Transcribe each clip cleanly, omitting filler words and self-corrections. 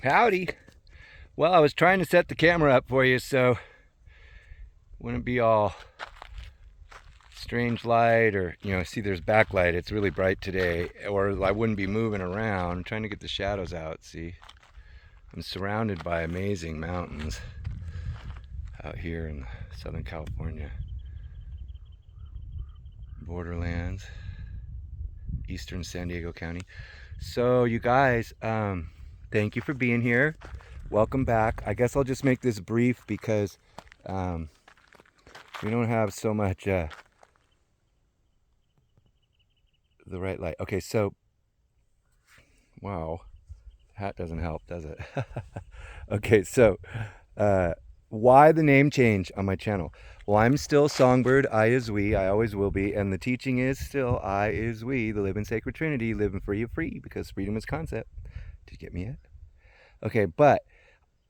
Howdy. Well, I was trying to set the camera up for you so it wouldn't be all strange light or, see there's backlight. It's really bright today, or I wouldn't be moving around. I'm trying to get the shadows out. See, I'm surrounded by amazing mountains out here in Southern California borderlands, eastern San Diego County. So, you guys, thank you for being here. Welcome back. I guess I'll just make this brief because we don't have so much the right light. Okay, so wow, hat doesn't help, does it? Okay, so why the name change on my channel? Well, I'm still Songbird, I is we, I always will be, and the teaching is still I is we, the living sacred trinity, living free of free, because freedom is concept. Did you get me yet? Okay, but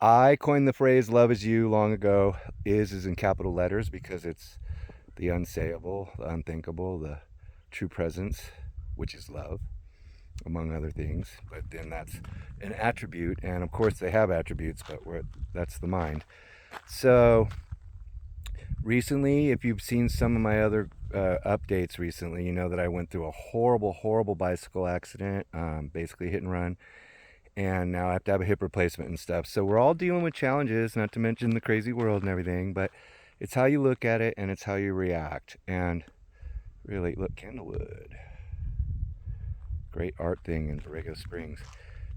I coined the phrase love is you long ago. Is in capital letters because it's the unsayable, the unthinkable, the true presence, which is love, among other things. But then that's an attribute, and of course they have attributes, but that's the mind. So recently, if you've seen some of my other updates recently, you know that I went through a horrible bicycle accident, basically hit and run, and now I have to have a hip replacement and stuff. So we're all dealing with challenges, not to mention the crazy world and everything, but it's how you look at it and it's how you react. And really, look, Candlewood. Great art thing in Borrego Springs.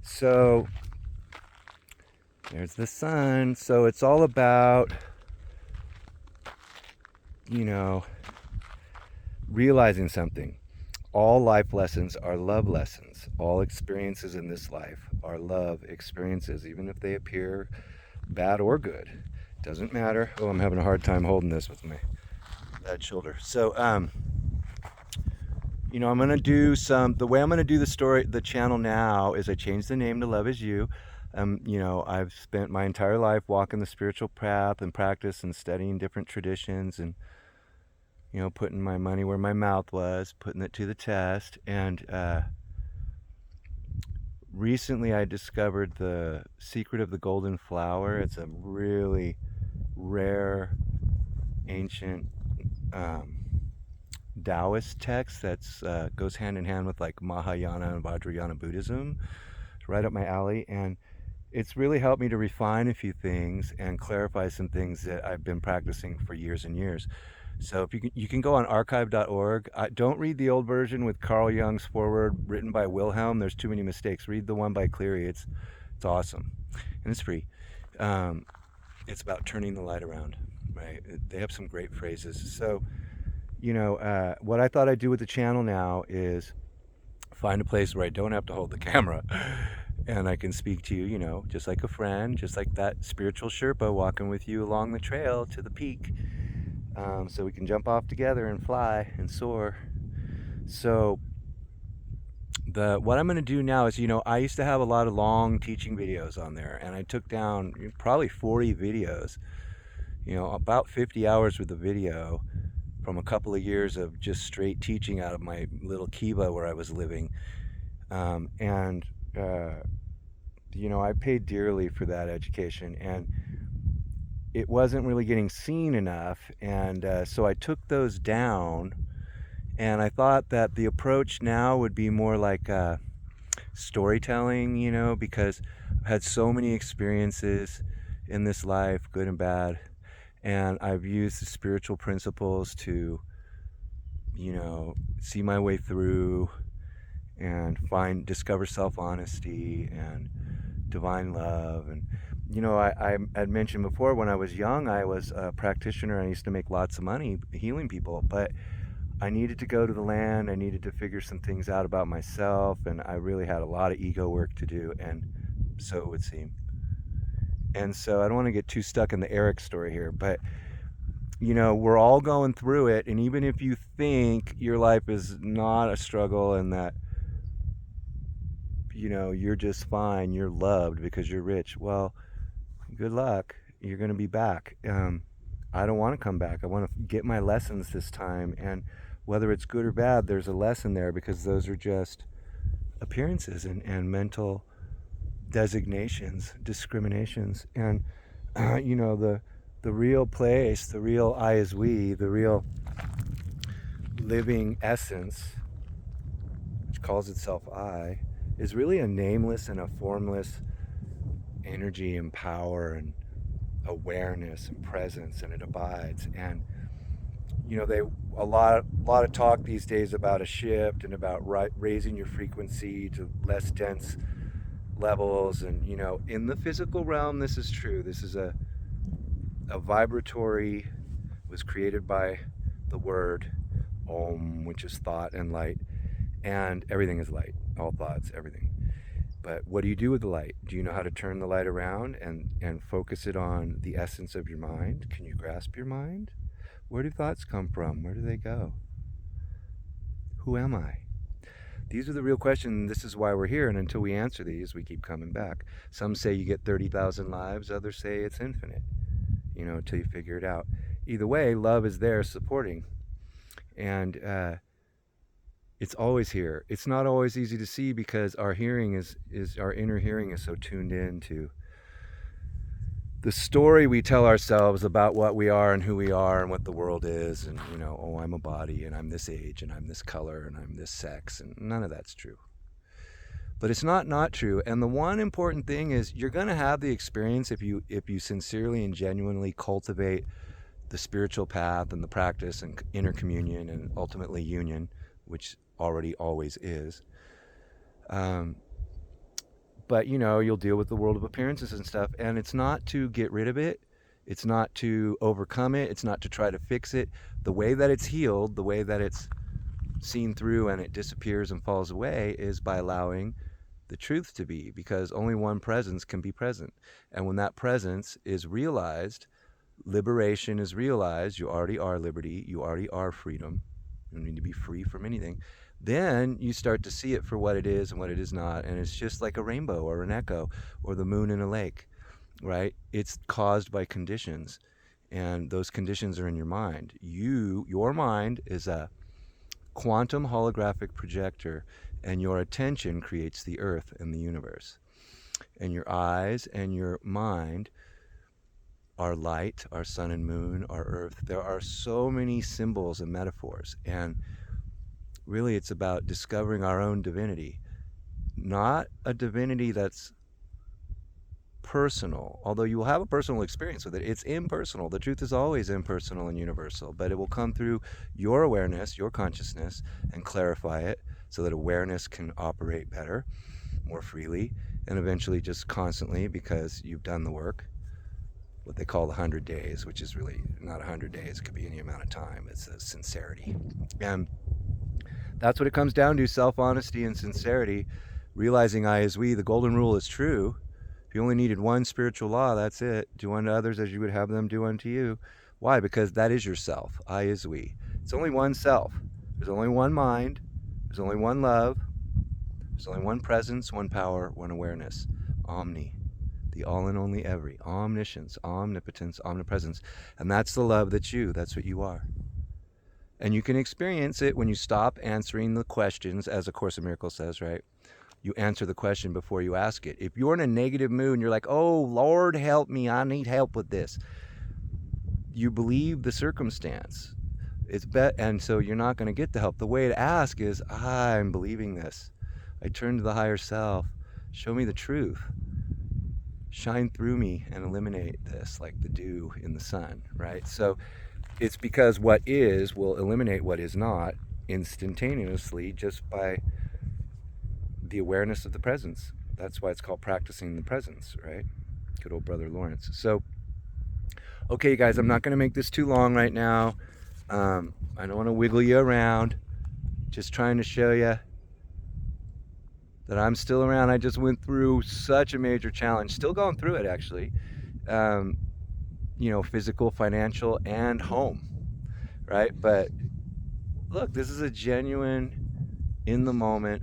So there's the sun. So it's all about, realizing something. All life lessons are love lessons. All experiences in this life are love experiences, even if they appear bad or good. Doesn't matter. Oh, I'm having a hard time holding this with my bad shoulder. So, I'm gonna do the way I'm gonna do the channel now is I changed the name to Love Is You. I've spent my entire life walking the spiritual path and practice and studying different traditions and, putting my money where my mouth was, putting it to the test. And recently I discovered the secret of the golden flower. It's a really rare, ancient Taoist text that goes hand in hand with like Mahayana and Vajrayana Buddhism. It's right up my alley, and it's really helped me to refine a few things and clarify some things that I've been practicing for years and years. So if you can go on archive.org. Don't read the old version with Carl Jung's foreword written by Wilhelm. There's too many mistakes. Read the one by Cleary. It's awesome, and it's free. It's about turning the light around, right? They have some great phrases. So, what I thought I'd do with the channel now is find a place where I don't have to hold the camera and I can speak to you, just like a friend, just like that spiritual Sherpa walking with you along the trail to the peak. So we can jump off together and fly and soar. So what I'm going to do now is, I used to have a lot of long teaching videos on there, and I took down probably 40 videos, about 50 hours worth of video from a couple of years of just straight teaching out of my little kiva where I was living. And I paid dearly for that education, and it wasn't really getting seen enough. And so I took those down, and I thought that the approach now would be more like storytelling, because I've had so many experiences in this life, good and bad, and I've used the spiritual principles to, see my way through and discover self-honesty and divine love. And I had mentioned before, when I was young, I was a practitioner. I used to make lots of money healing people, but I needed to go to the land. I needed to figure some things out about myself, and I really had a lot of ego work to do, and so it would seem. And so I don't want to get too stuck in the Eric story here, but we're all going through it. And even if you think your life is not a struggle and that you're just fine, you're loved because you're rich, well, good luck. You're going to be back. I don't want to come back. I want to get my lessons this time, and whether it's good or bad, there's a lesson there, because those are just appearances and mental designations, discriminations, and you know, the real place, the real I is we, the real living essence, which calls itself I, is really a nameless and a formless energy and power and awareness and presence, and it abides. And you know, a lot of talk these days about a shift and about raising your frequency to less dense levels. And you know, in the physical realm, this is true. This is a vibratory, was created by the word Om, which is thought and light, and everything is light, all thoughts, everything. But what do you do with the light? Do you know how to turn the light around and focus it on the essence of your mind? Can you grasp your mind? Where do thoughts come from? Where do they go? Who am I? These are the real questions. This is why we're here. And until we answer these, we keep coming back. Some say you get 30,000 lives. Others say it's infinite, you know, until you figure it out. Either way, love is there supporting. And it's always here. It's not always easy to see because our hearing is our inner hearing is so tuned in to the story we tell ourselves about what we are and who we are and what the world is. And, you know, oh, I'm a body and I'm this age and I'm this color and I'm this sex, and none of that's true. But it's not true. And the one important thing is you're going to have the experience if you sincerely and genuinely cultivate the spiritual path and the practice and inner communion and ultimately union, which already always is. But, you know, you'll deal with the world of appearances and stuff. And it's not to get rid of it. It's not to overcome it. It's not to try to fix it. The way that it's healed, the way that it's seen through and it disappears and falls away is by allowing the truth to be, because only one presence can be present. And when that presence is realized, liberation is realized. You already are liberty. You already are freedom. You don't need to be free from anything. Then you start to see it for what it is and what it is not. And it's just like a rainbow or an echo or the moon in a lake, right? It's caused by conditions. And those conditions are in your mind. Your mind is a quantum holographic projector, and your attention creates the earth and the universe. And your eyes and your mind are light, our sun and moon, our earth. There are so many symbols and metaphors. And really, it's about discovering our own divinity, not a divinity that's personal, although you will have a personal experience with it. It's impersonal. The truth is always impersonal and universal, but it will come through your awareness, your consciousness, and clarify it so that awareness can operate better, more freely, and eventually just constantly, because you've done the work, what they call the 100 days, which is really not 100 days. It could be any amount of time. It's a sincerity. And that's what it comes down to, self-honesty and sincerity, realizing I is we. The golden rule is true. If you only needed one spiritual law, that's it. Do unto others as you would have them do unto you. Why? Because that is yourself. I is we. It's only one self. There's only one mind. There's only one love. There's only one presence, one power, one awareness. Omni. The all and only every. Omniscience, omnipotence, omnipresence. And that's the love that's you. That's what you are. And you can experience it when you stop answering the questions, as A Course in Miracles says, right? You answer the question before you ask it. If you're in a negative mood and you're like, oh, Lord, help me, I need help with this, you believe the circumstance. And so you're not going to get the help. The way to ask is, I'm believing this. I turn to the higher self. Show me the truth. Shine through me and eliminate this like the dew in the sun, right? So it's because what is will eliminate what is not instantaneously just by the awareness of the presence. That's why it's called practicing the presence, right? Good old brother Lawrence. So, okay, guys, I'm not going to make this too long right now. I don't want to wiggle you around. Just trying to show you that I'm still around. I just went through such a major challenge. Still going through it, actually. You know, physical, financial, and home, right? But look, this is a genuine, in the moment,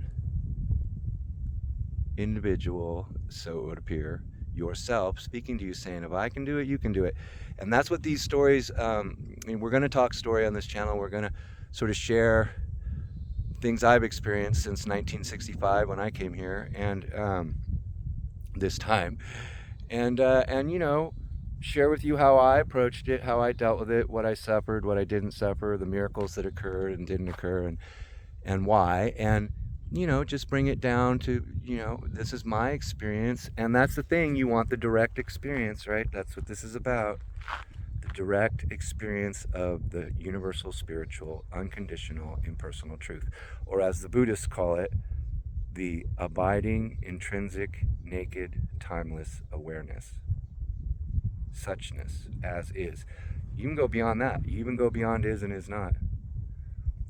individual, so it would appear, yourself speaking to you, saying, if I can do it, you can do it. And that's what these stories, and we're going to talk story on this channel. We're going to sort of share things I've experienced since 1965 when I came here. And this time. And you know, share with you how I approached it, how I dealt with it, what I suffered, what I didn't suffer, the miracles that occurred and didn't occur, and why. And you know, just bring it down to, you know, this is my experience. And that's the thing, you want the direct experience, right? That's what this is about. The direct experience of the universal, spiritual, unconditional, impersonal truth. Or as the Buddhists call it, the abiding, intrinsic, naked, timeless awareness. Suchness, as is. You can go beyond that. You even go beyond is and is not.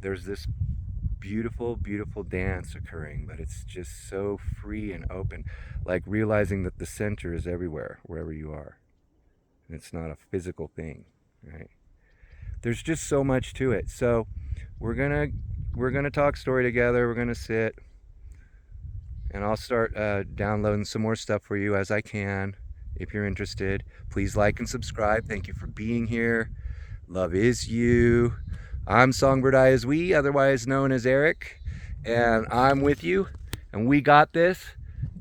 There's this beautiful, beautiful dance occurring, but it's just so free and open. Like realizing that the center is everywhere, wherever you are. And it's not a physical thing, right? There's just so much to it. So we're gonna talk story together. We're gonna sit, and I'll start downloading some more stuff for you as I can. If you're interested, please like and subscribe. Thank you for being here. Love is you. I'm Songbird I is we, otherwise known as Eric, and I'm with you, and we got this.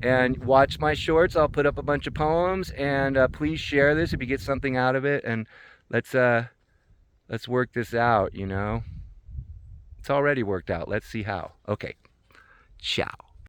And watch my shorts. I'll put up a bunch of poems, and please share this if you get something out of it, and let's work this out, you know. It's already worked out. Let's see how. Okay. Ciao.